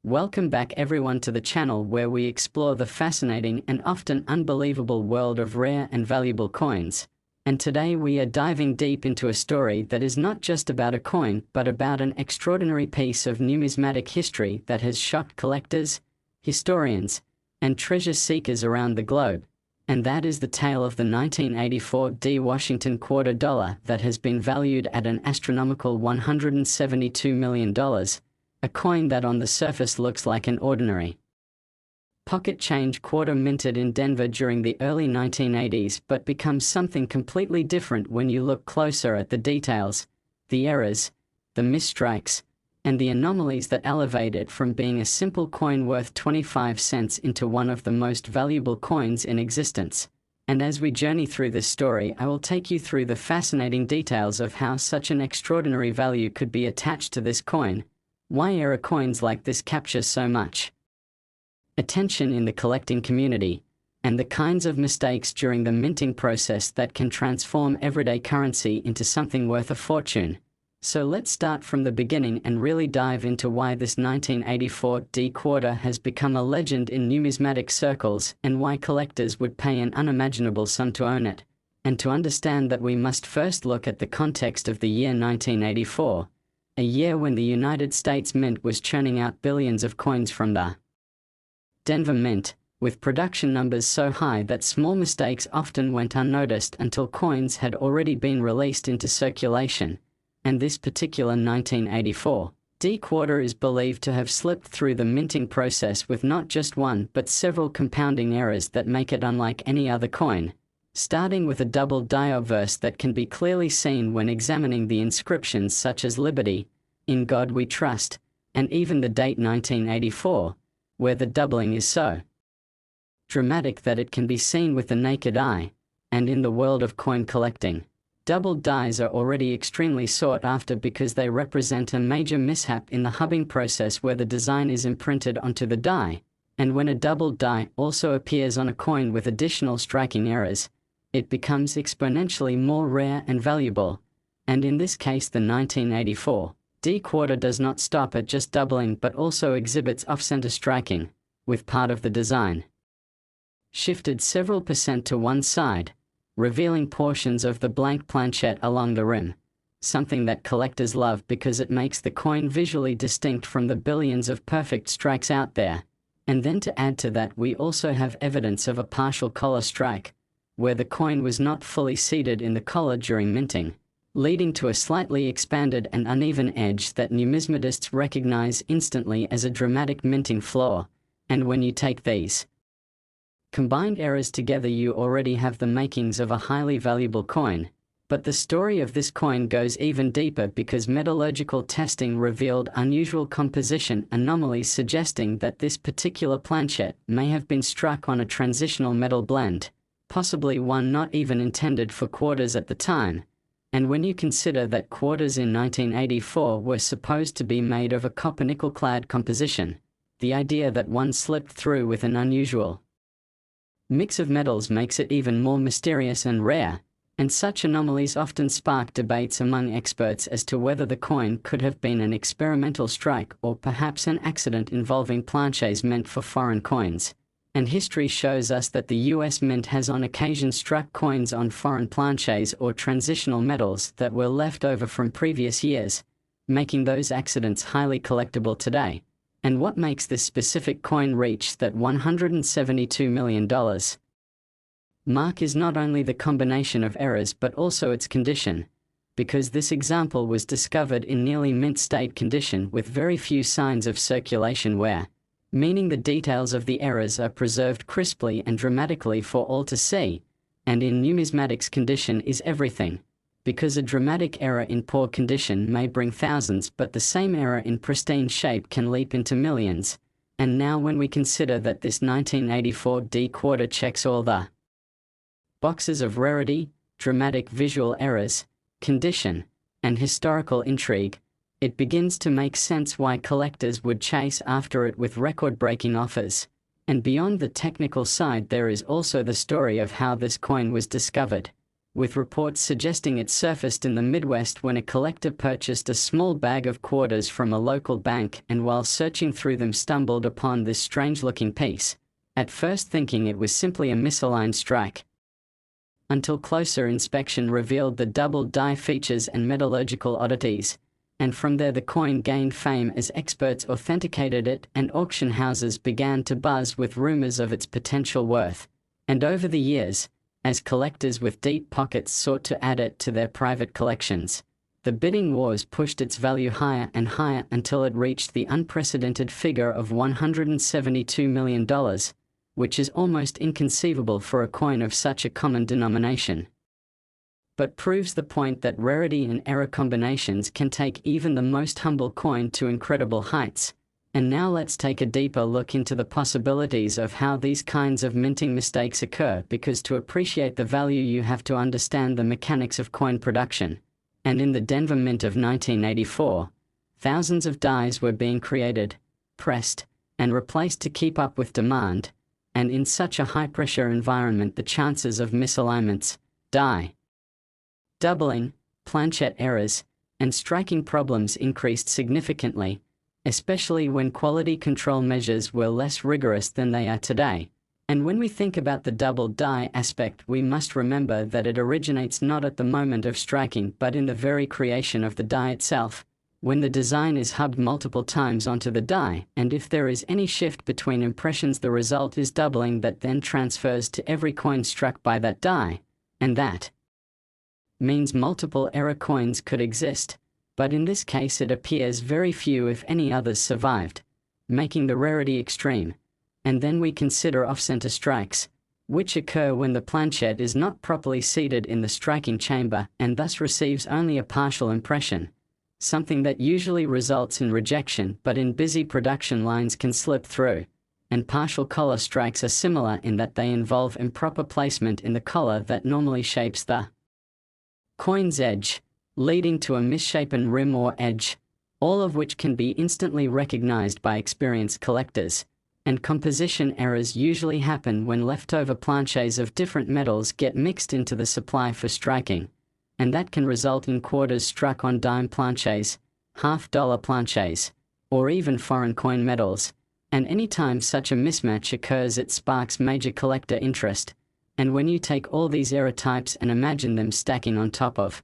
Welcome back everyone to the channel where we explore the fascinating and often unbelievable world of rare and valuable coins. And today we are diving deep into a story that is not just about a coin but about an extraordinary piece of numismatic history that has shocked collectors, historians, and treasure seekers around the globe. And that is the tale of the 1984 D Washington quarter dollar that has been valued at an astronomical $172 million. A coin that on the surface looks like an ordinary pocket change quarter minted in Denver during the early 1980s but becomes something completely different when you look closer at the details, the errors, the misstrikes, and the anomalies that elevate it from being a simple coin worth 25 cents into one of the most valuable coins in existence. And as we journey through this story, I will take you through the fascinating details of how such an extraordinary value could be attached to this coin. Why era coins like this capture so much attention in the collecting community, and the kinds of mistakes during the minting process that can transform everyday currency into something worth a fortune. So let's start from the beginning and really dive into why this 1984 D quarter has become a legend in numismatic circles and why collectors would pay an unimaginable sum to own it. And to understand that, we must first look at the context of the year 1984. A year when the United States Mint was churning out billions of coins from the Denver Mint, with production numbers so high that small mistakes often went unnoticed until coins had already been released into circulation. And this particular 1984 D quarter is believed to have slipped through the minting process with not just one but several compounding errors that make it unlike any other coin. Starting with a double die obverse that can be clearly seen when examining the inscriptions such as Liberty, In God We Trust, and even the date 1984, where the doubling is so dramatic that it can be seen with the naked eye. And in the world of coin collecting, doubled dies are already extremely sought after because they represent a major mishap in the hubbing process where the design is imprinted onto the die. And when a doubled die also appears on a coin with additional striking errors, it becomes exponentially more rare and valuable. And in this case, the 1984 D quarter does not stop at just doubling but also exhibits off-center striking, with part of the design shifted several percent to one side, revealing portions of the blank planchet along the rim, something that collectors love because it makes the coin visually distinct from the billions of perfect strikes out there. And then to add to that, we also have evidence of a partial collar strike, where the coin was not fully seated in the collar during minting, leading to a slightly expanded and uneven edge that numismatists recognize instantly as a dramatic minting flaw. And when you take these combined errors together, you already have the makings of a highly valuable coin. But the story of this coin goes even deeper because metallurgical testing revealed unusual composition anomalies suggesting that this particular planchet may have been struck on a transitional metal blend, possibly one not even intended for quarters at the time. And when you consider that quarters in 1984 were supposed to be made of a copper-nickel clad composition, the idea that one slipped through with an unusual mix of metals makes it even more mysterious and rare. And such anomalies often spark debates among experts as to whether the coin could have been an experimental strike or perhaps an accident involving planchets meant for foreign coins. And history shows us that the US Mint has on occasion struck coins on foreign planchets or transitional metals that were left over from previous years, making those accidents highly collectible today. And what makes this specific coin reach that $172 million mark is not only the combination of errors but also its condition, because this example was discovered in nearly mint state condition with very few signs of circulation wear, meaning the details of the errors are preserved crisply and dramatically for all to see. And in numismatics, condition is everything, because a dramatic error in poor condition may bring thousands but the same error in pristine shape can leap into millions. And now when we consider that this 1984 D quarter checks all the boxes of rarity, dramatic visual errors, condition, and historical intrigue, it begins to make sense why collectors would chase after it with record-breaking offers. And beyond the technical side, there is also the story of how this coin was discovered. with reports suggesting it surfaced in the Midwest when a collector purchased a small bag of quarters from a local bank and while searching through them stumbled upon this strange-looking piece, at first thinking it was simply a misaligned strike, until closer inspection revealed the double die features and metallurgical oddities, and from there the coin gained fame as experts authenticated it and auction houses began to buzz with rumors of its potential worth. And over the years, as collectors with deep pockets sought to add it to their private collections, the bidding wars pushed its value higher and higher until it reached the unprecedented figure of $172 million, which is almost inconceivable for a coin of such a common denomination, but proves the point that rarity and error combinations can take even the most humble coin to incredible heights. And now let's take a deeper look into the possibilities of how these kinds of minting mistakes occur, because to appreciate the value you have to understand the mechanics of coin production. And in the Denver Mint of 1984, thousands of dies were being created, pressed, and replaced to keep up with demand, and in such a high-pressure environment the chances of misalignments, die doubling, planchette errors, and striking problems increased significantly, especially when quality control measures were less rigorous than they are today. And when we think about the double die aspect, we must remember that it originates not at the moment of striking but in the very creation of the die itself, when the design is hubbed multiple times onto the die, and if there is any shift between impressions the result is doubling that then transfers to every coin struck by that die, and that means multiple error coins could exist, but in this case it appears very few if any others survived, making the rarity extreme. And then we consider off-center strikes, which occur when the planchette is not properly seated in the striking chamber and thus receives only a partial impression, something that usually results in rejection but in busy production lines can slip through. And partial collar strikes are similar in that they involve improper placement in the collar that normally shapes the coin's edge, leading to a misshapen rim or edge, all of which can be instantly recognized by experienced collectors. And composition errors usually happen when leftover planchets of different metals get mixed into the supply for striking, and that can result in quarters struck on dime planchets, half-dollar planchets, or even foreign coin metals. And anytime such a mismatch occurs, it sparks major collector interest. And when you take all these error types and imagine them stacking on top of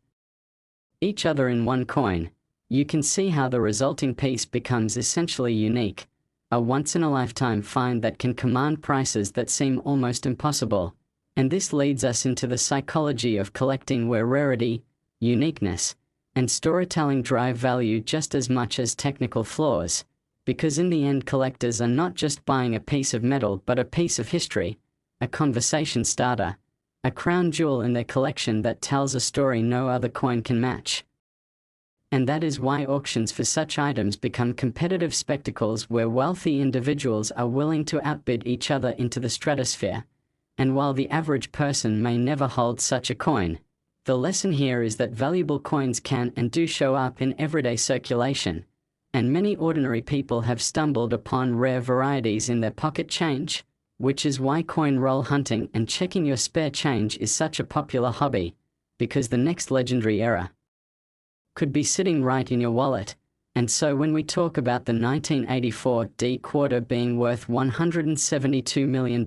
each other in one coin, you can see how the resulting piece becomes essentially unique, a once-in-a-lifetime find that can command prices that seem almost impossible. And this leads us into the psychology of collecting, where rarity, uniqueness, and storytelling drive value just as much as technical flaws, because in the end collectors are not just buying a piece of metal but a piece of history, a conversation starter, a crown jewel in their collection that tells a story no other coin can match. And that is why auctions for such items become competitive spectacles where wealthy individuals are willing to outbid each other into the stratosphere. And while the average person may never hold such a coin, the lesson here is that valuable coins can and do show up in everyday circulation, and many ordinary people have stumbled upon rare varieties in their pocket change, which is why coin roll hunting and checking your spare change is such a popular hobby, because the next legendary era could be sitting right in your wallet. And so when we talk about the 1984 D quarter being worth $172 million,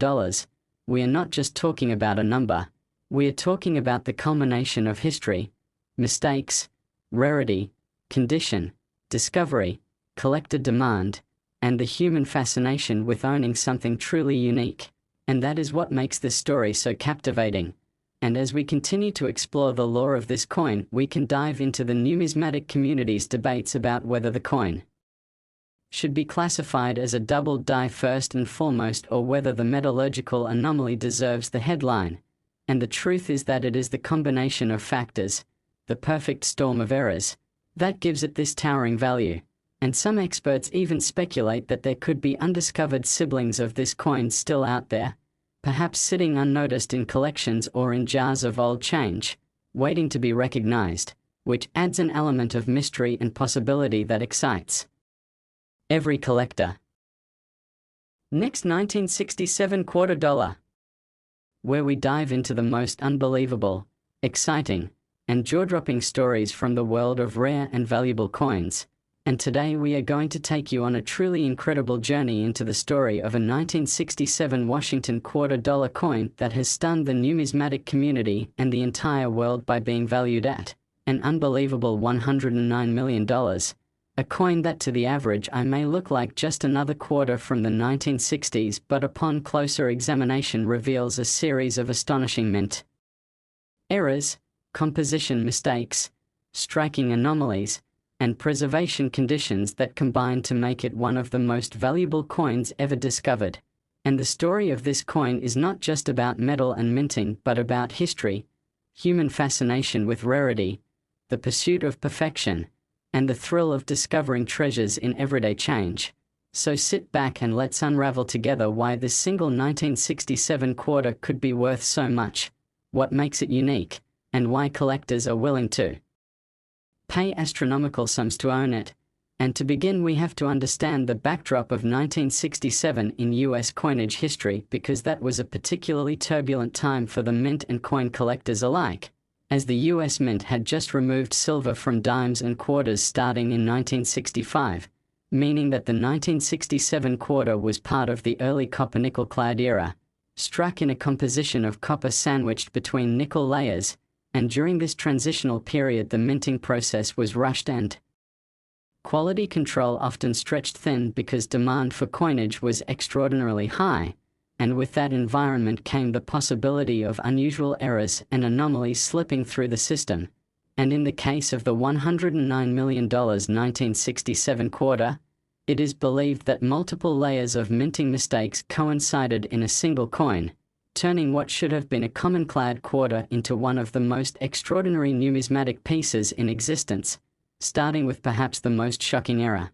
we are not just talking about a number, we are talking about the culmination of history, mistakes, rarity, condition, discovery, collector demand, and the human fascination with owning something truly unique. And that is what makes this story so captivating. And as we continue to explore the lore of this coin, we can dive into the numismatic community's debates about whether the coin should be classified as a double die first and foremost, or whether the metallurgical anomaly deserves the headline. And the truth is that it is the combination of factors, the perfect storm of errors, that gives it this towering value. And some experts even speculate that there could be undiscovered siblings of this coin still out there, perhaps sitting unnoticed in collections or in jars of old change, waiting to be recognized, which adds an element of mystery and possibility that excites every collector. Next, 1967 $quarter, where we dive into the most unbelievable, exciting, and jaw-dropping stories from the world of rare and valuable coins. And today we are going to take you on a truly incredible journey into the story of a 1967 Washington $quarter coin that has stunned the numismatic community and the entire world by being valued at an unbelievable $109 million. A coin that to the average eye may look like just another quarter from the 1960s, but upon closer examination reveals a series of astonishing mint errors, composition mistakes, striking anomalies, and preservation conditions that combine to make it one of the most valuable coins ever discovered. And the story of this coin is not just about metal and minting, but about history, human fascination with rarity, the pursuit of perfection, and the thrill of discovering treasures in everyday change. So sit back and let's unravel together why this single 1967 quarter could be worth so much, what makes it unique, and why collectors are willing to pay astronomical sums to own it. And to begin, we have to understand the backdrop of 1967 in US coinage history, because that was a particularly turbulent time for the mint and coin collectors alike, as the US Mint had just removed silver from dimes and quarters starting in 1965, meaning that the 1967 quarter was part of the early copper-nickel clad era, struck in a composition of copper sandwiched between nickel layers, and during this transitional period the minting process was rushed and quality control often stretched thin because demand for coinage was extraordinarily high. And with that environment came the possibility of unusual errors and anomalies slipping through the system. And in the case of the $109 million 1967 quarter, it is believed that multiple layers of minting mistakes coincided in a single coin, turning what should have been a common-clad quarter into one of the most extraordinary numismatic pieces in existence, starting with perhaps the most shocking error.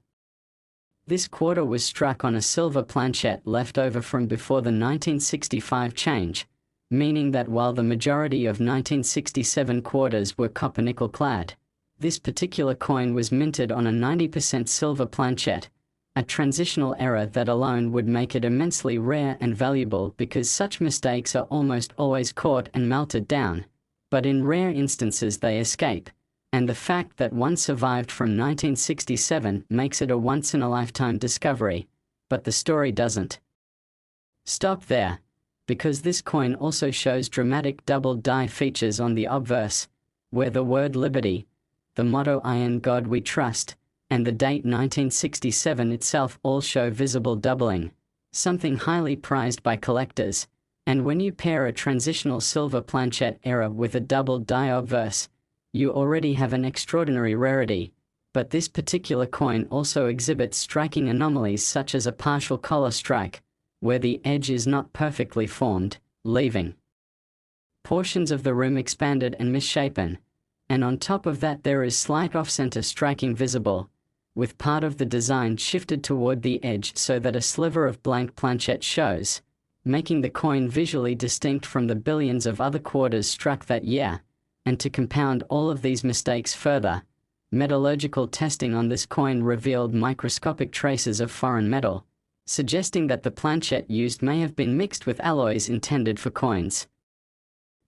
This quarter was struck on a silver planchette left over from before the 1965 change, meaning that while the majority of 1967 quarters were copper-nickel clad, this particular coin was minted on a 90% silver planchette, a transitional error that alone would make it immensely rare and valuable because such mistakes are almost always caught and melted down, but in rare instances they escape. And the fact that one survived from 1967 makes it a once-in-a-lifetime discovery. But the story doesn't stop there, because this coin also shows dramatic double die features on the obverse, where the word liberty, the motto "I in God we trust," and the date 1967 itself all show visible doubling, something highly prized by collectors. And when you pair a transitional silver planchette error with a double die obverse, you already have an extraordinary rarity. But this particular coin also exhibits striking anomalies such as a partial collar strike, where the edge is not perfectly formed, leaving portions of the rim expanded and misshapen. And on top of that there is slight off-center striking visible, with part of the design shifted toward the edge so that a sliver of blank planchette shows, making the coin visually distinct from the billions of other quarters struck that year. And to compound all of these mistakes further, metallurgical testing on this coin revealed microscopic traces of foreign metal, suggesting that the planchette used may have been mixed with alloys intended for coins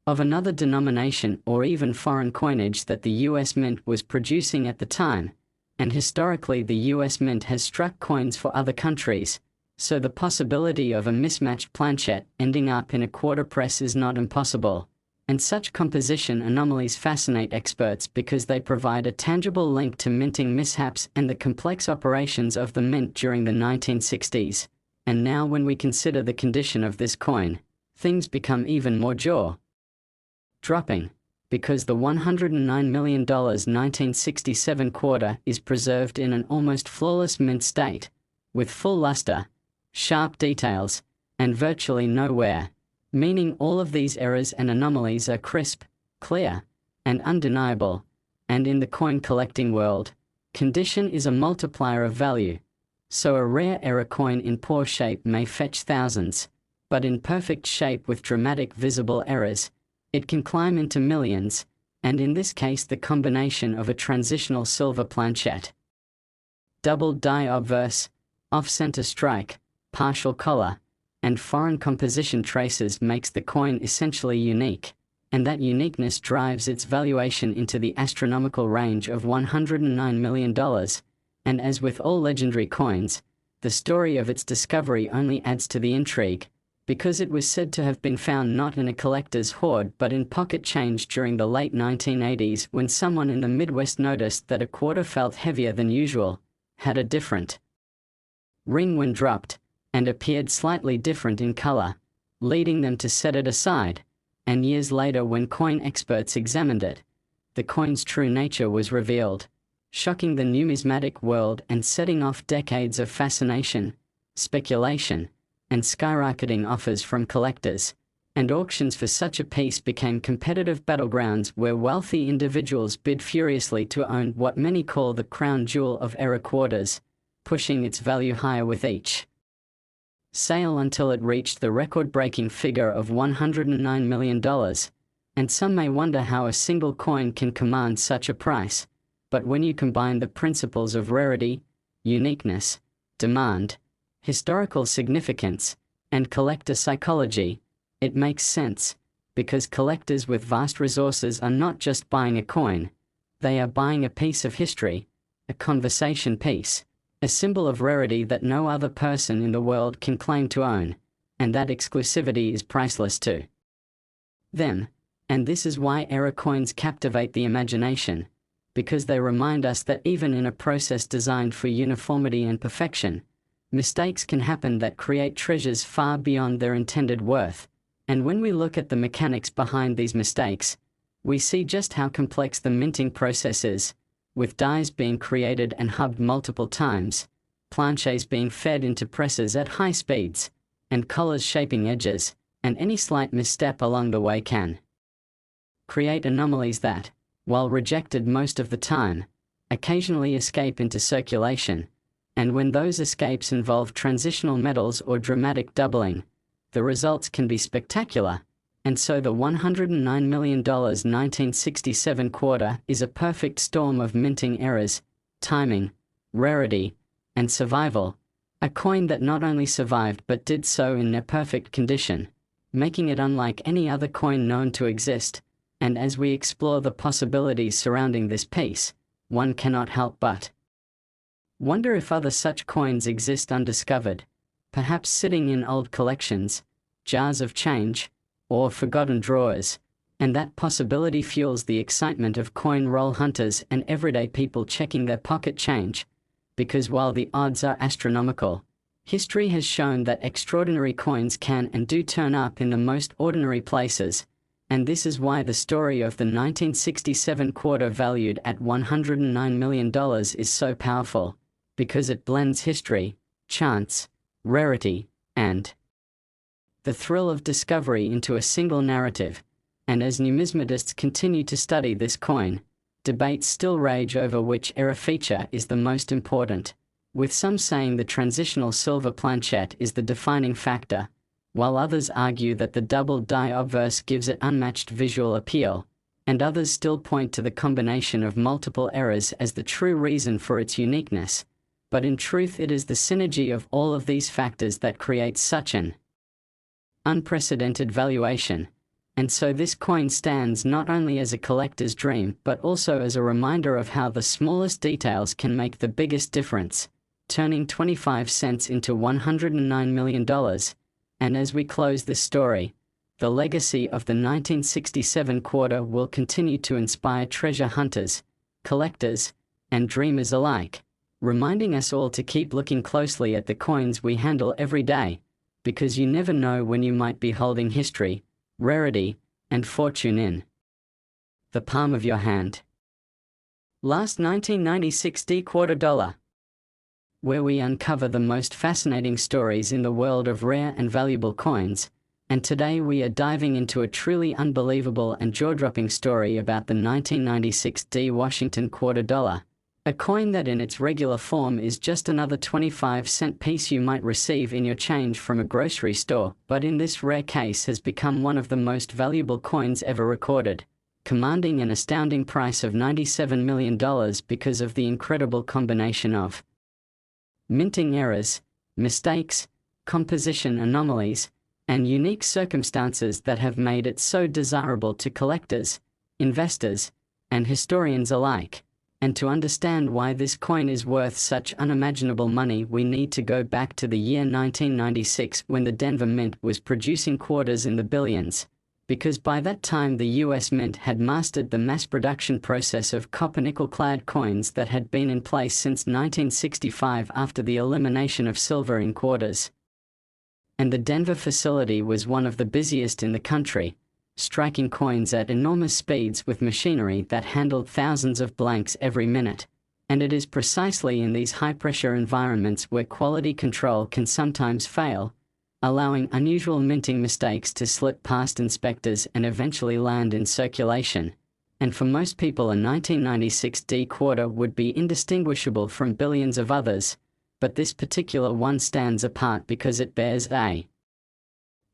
of another denomination or even foreign coinage that the US Mint was producing at the time. And historically the US Mint has struck coins for other countries, so the possibility of a mismatched planchette ending up in a quarter press is not impossible. And such composition anomalies fascinate experts because they provide a tangible link to minting mishaps and the complex operations of the mint during the 1960s. And now when we consider the condition of this coin, things become even more jaw-dropping, because the $109 million 1967 quarter is preserved in an almost flawless mint state, with full luster, sharp details, and virtually no wear. Meaning all of these errors and anomalies are crisp, clear, and undeniable. And in the coin collecting world, condition is a multiplier of value. So a rare error coin in poor shape may fetch thousands, but in perfect shape with dramatic visible errors, it can climb into millions. And in this case the combination of a transitional silver planchette, double die obverse, off-center strike, partial collar, and foreign composition traces makes the coin essentially unique. and that uniqueness drives its valuation into the astronomical range of $109 million. And as with all legendary coins, the story of its discovery only adds to the intrigue, because it was said to have been found not in a collector's hoard but in pocket change during the late 1980s, when someone in the Midwest noticed that a quarter felt heavier than usual, had a different ring when dropped, and appeared slightly different in color, leading them to set it aside. And years later, when coin experts examined it, the coin's true nature was revealed, shocking the numismatic world and setting off decades of fascination, speculation, and skyrocketing offers from collectors. And auctions for such a piece became competitive battlegrounds where wealthy individuals bid furiously to own what many call the crown jewel of era quarters, pushing its value higher with each sale until it reached the record-breaking figure of $109 million. And some may wonder how a single coin can command such a price. But when you combine the principles of rarity, uniqueness, demand, historical significance, and collector psychology, it makes sense, because collectors with vast resources are not just buying a coin, they are buying a piece of history, a conversation piece, a symbol of rarity that no other person in the world can claim to own, and that exclusivity is priceless to them. And this is why era coins captivate the imagination, because they remind us that even in a process designed for uniformity and perfection, mistakes can happen that create treasures far beyond their intended worth. And when we look at the mechanics behind these mistakes, we see just how complex the minting process is, with dies being created and hubbed multiple times, planches being fed into presses at high speeds, and collars shaping edges, and any slight misstep along the way can create anomalies that, while rejected most of the time, occasionally escape into circulation. And when those escapes involve transitional metals or dramatic doubling, the results can be spectacular. And so the $109 million 1967 quarter is a perfect storm of minting errors, timing, rarity, and survival. A coin that not only survived but did so in near perfect condition, making it unlike any other coin known to exist. And as we explore the possibilities surrounding this piece, one cannot help but wonder if other such coins exist undiscovered, perhaps sitting in old collections, jars of change, or forgotten drawers. And that possibility fuels the excitement of coin roll hunters and everyday people checking their pocket change, because while the odds are astronomical, history has shown that extraordinary coins can and do turn up in the most ordinary places. And this is why the story of the 1967 quarter valued at $109 million is so powerful, because it blends history, chance, rarity, and the thrill of discovery into a single narrative. And as numismatists continue to study this coin, debates still rage over which era feature is the most important, with some saying the transitional silver planchet is the defining factor, while others argue that the double die obverse gives it unmatched visual appeal, and others still point to the combination of multiple eras as the true reason for its uniqueness. But in truth, it is the synergy of all of these factors that creates such an unprecedented valuation. And so this coin stands not only as a collector's dream but also as a reminder of how the smallest details can make the biggest difference, turning 25 cents into $109 million. And as we close this story, the legacy of the 1967 quarter will continue to inspire treasure hunters, collectors, and dreamers alike, reminding us all to keep looking closely at the coins we handle every day, because you never know when you might be holding history, rarity, and fortune in the palm of your hand. Last 1996 D quarter dollar, where we uncover the most fascinating stories in the world of rare and valuable coins. And today we are diving into a truly unbelievable and jaw-dropping story about the 1996 D Washington quarter dollar, a coin that in its regular form is just another 25-cent piece you might receive in your change from a grocery store, but in this rare case has become one of the most valuable coins ever recorded, commanding an astounding price of $97 million because of the incredible combination of minting errors, mistakes, composition anomalies, and unique circumstances that have made it so desirable to collectors, investors, and historians alike. And to understand why this coin is worth such unimaginable money, we need to go back to the year 1996, when the Denver Mint was producing quarters in the billions. Because by that time the US Mint had mastered the mass production process of copper-nickel-clad coins that had been in place since 1965 after the elimination of silver in quarters. And the Denver facility was one of the busiest in the country, striking coins at enormous speeds with machinery that handled thousands of blanks every minute. And it is precisely in these high-pressure environments where quality control can sometimes fail, allowing unusual minting mistakes to slip past inspectors and eventually land in circulation. And for most people, a 1996 D quarter would be indistinguishable from billions of others, but this particular one stands apart because it bears a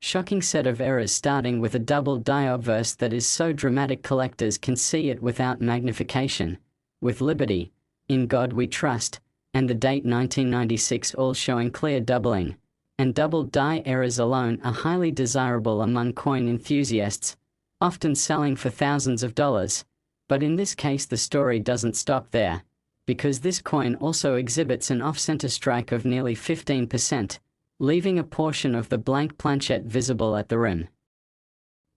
shocking set of errors, starting with a double die obverse that is so dramatic collectors can see it without magnification, with Liberty, In God We Trust, and the date 1996 all showing clear doubling. And double die errors alone are highly desirable among coin enthusiasts, often selling for thousands of dollars. But in this case the story doesn't stop there, because this coin also exhibits an off-center strike of nearly 15%, leaving a portion of the blank planchet visible at the rim,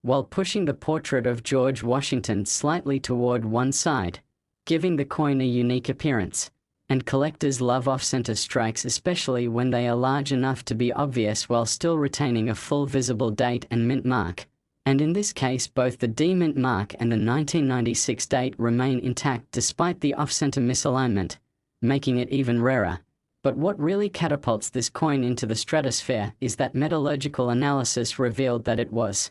while pushing the portrait of George Washington slightly toward one side, giving the coin a unique appearance. And collectors love off-center strikes, especially when they are large enough to be obvious while still retaining a full visible date and mint mark. And in this case both the D mint mark and the 1996 date remain intact despite the off-center misalignment, making it even rarer. But what really catapults this coin into the stratosphere is that metallurgical analysis revealed that it was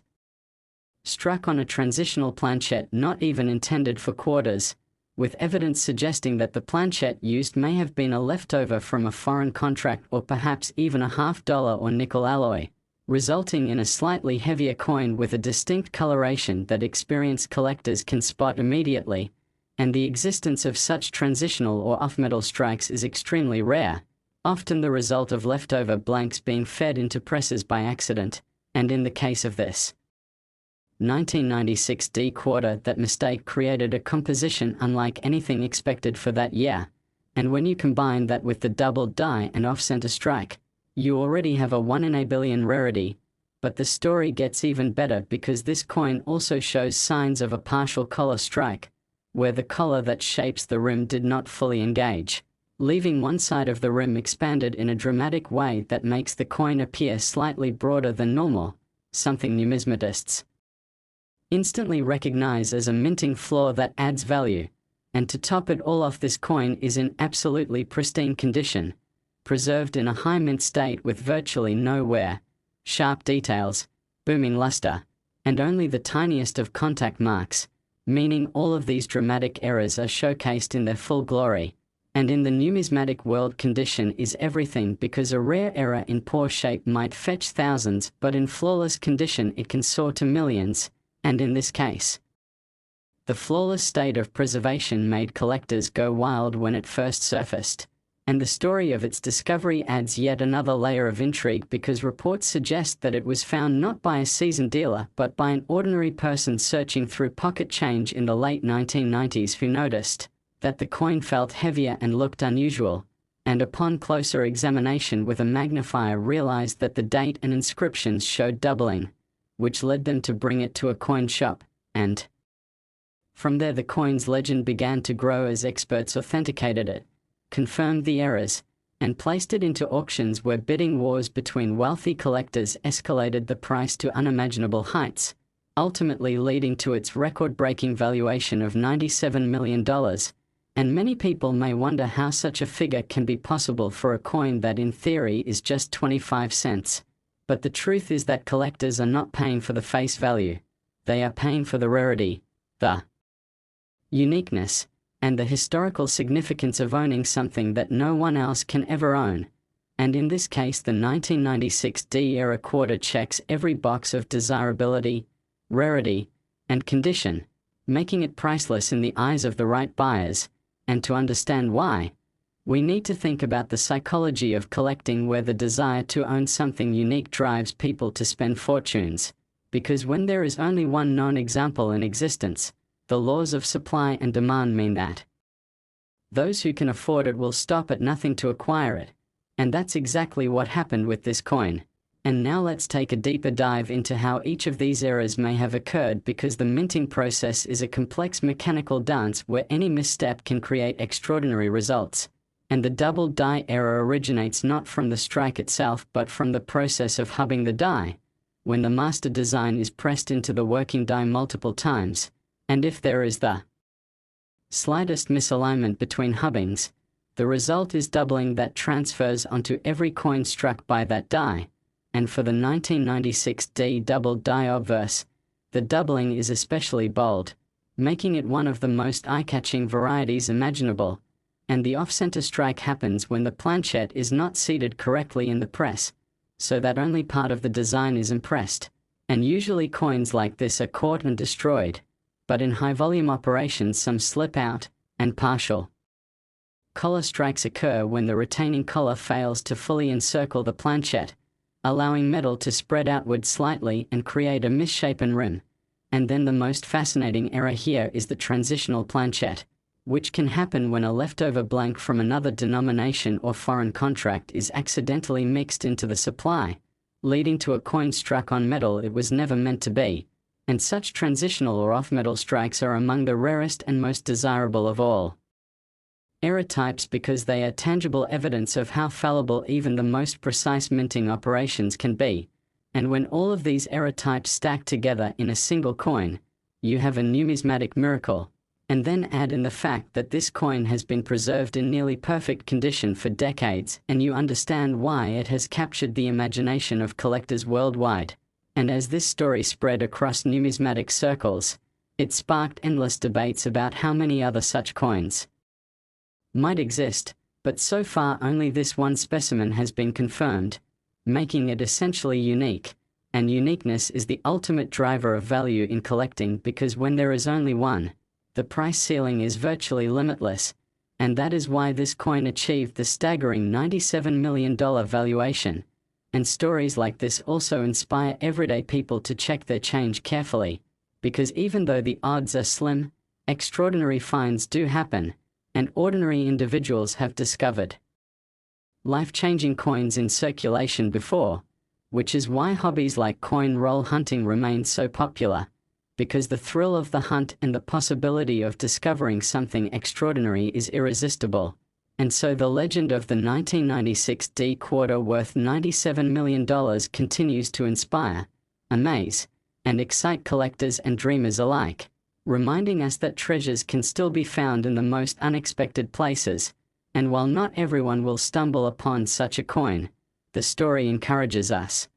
struck on a transitional planchet not even intended for quarters, with evidence suggesting that the planchet used may have been a leftover from a foreign contract or perhaps even a $50 or nickel alloy, resulting in a slightly heavier coin with a distinct coloration that experienced collectors can spot immediately. And the existence of such transitional or off-metal strikes is extremely rare, often the result of leftover blanks being fed into presses by accident. And in the case of this 1996 D quarter, that mistake created a composition unlike anything expected for that year. And when you combine that with the double die and off-center strike, you already have a 1 in a billion rarity. But the story gets even better because this coin also shows signs of a partial collar strike, where the collar that shapes the rim did not fully engage, leaving one side of the rim expanded in a dramatic way that makes the coin appear slightly broader than normal, something numismatists instantly recognize as a minting flaw that adds value. And to top it all off, this coin is in absolutely pristine condition, preserved in a high mint state with virtually no wear, sharp details, booming luster, and only the tiniest of contact marks, meaning all of these dramatic errors are showcased in their full glory. And in the numismatic world, condition is everything, because a rare error in poor shape might fetch thousands, but in flawless condition it can soar to millions. And in this case, the flawless state of preservation made collectors go wild when it first surfaced. And the story of its discovery adds yet another layer of intrigue, because reports suggest that it was found not by a seasoned dealer but by an ordinary person searching through pocket change in the late 1990s, who noticed that the coin felt heavier and looked unusual, and upon closer examination with a magnifier realized that the date and inscriptions showed doubling, which led them to bring it to a coin shop. And from there the coin's legend began to grow as experts authenticated it, confirmed the errors, and placed it into auctions where bidding wars between wealthy collectors escalated the price to unimaginable heights, ultimately leading to its record-breaking valuation of $97 million. And many people may wonder how such a figure can be possible for a coin that in theory is just 25 cents. But the truth is that collectors are not paying for the face value. They are paying for the rarity, the uniqueness, and the historical significance of owning something that no one else can ever own. And in this case the 1996 D-era quarter checks every box of desirability, rarity, and condition, making it priceless in the eyes of the right buyers. And to understand why, We need to think about the psychology of collecting, where the desire to own something unique drives people to spend fortunes. Because when there is only one known example in existence, the laws of supply and demand mean that those who can afford it will stop at nothing to acquire it. And that's exactly what happened with this coin. And now let's take a deeper dive into how each of these errors may have occurred, because the minting process is a complex mechanical dance where any misstep can create extraordinary results. And the double die error originates not from the strike itself but from the process of hubbing the die, when the master design is pressed into the working die multiple times, and if there is the slightest misalignment between hubbings, the result is doubling that transfers onto every coin struck by that die. And for the 1996 D double die obverse, the doubling is especially bold, making it one of the most eye-catching varieties imaginable. And the off-center strike happens when the planchette is not seated correctly in the press, so that only part of the design is impressed. And usually coins like this are caught and destroyed, but in high-volume operations some slip out, and partial collar strikes occur when the retaining collar fails to fully encircle the planchette, allowing metal to spread outward slightly and create a misshapen rim. And then the most fascinating error here is the transitional planchette, which can happen when a leftover blank from another denomination or foreign contract is accidentally mixed into the supply, leading to a coin struck on metal it was never meant to be. And such transitional or off-metal strikes are among the rarest and most desirable of all error types, because they are tangible evidence of how fallible even the most precise minting operations can be. And when all of these error types stack together in a single coin, you have a numismatic miracle. And then add in the fact that this coin has been preserved in nearly perfect condition for decades, and you understand why it has captured the imagination of collectors worldwide. And as this story spread across numismatic circles, it sparked endless debates about how many other such coins might exist, but so far only this one specimen has been confirmed, making it essentially unique. And uniqueness is the ultimate driver of value in collecting, because when there is only one, the price ceiling is virtually limitless. And that is why this coin achieved the staggering $97 million valuation. And stories like this also inspire everyday people to check their change carefully, because even though the odds are slim, extraordinary finds do happen, and ordinary individuals have discovered life-changing coins in circulation before, which is why hobbies like coin roll hunting remain so popular, because the thrill of the hunt and the possibility of discovering something extraordinary is irresistible. And so the legend of the 1996 D quarter worth $97 million continues to inspire, amaze, and excite collectors and dreamers alike, reminding us that treasures can still be found in the most unexpected places. And while not everyone will stumble upon such a coin, the story encourages us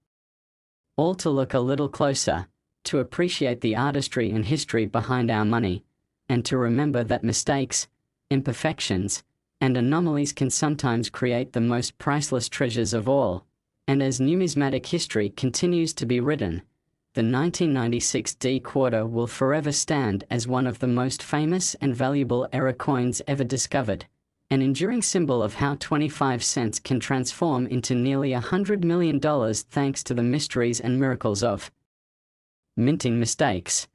all to look a little closer, to appreciate the artistry and history behind our money, and to remember that mistakes, imperfections, and anomalies can sometimes create the most priceless treasures of all. And as numismatic history continues to be written, the 1996 D quarter will forever stand as one of the most famous and valuable error coins ever discovered, an enduring symbol of how 25 cents can transform into nearly $100 million thanks to the mysteries and miracles of minting mistakes.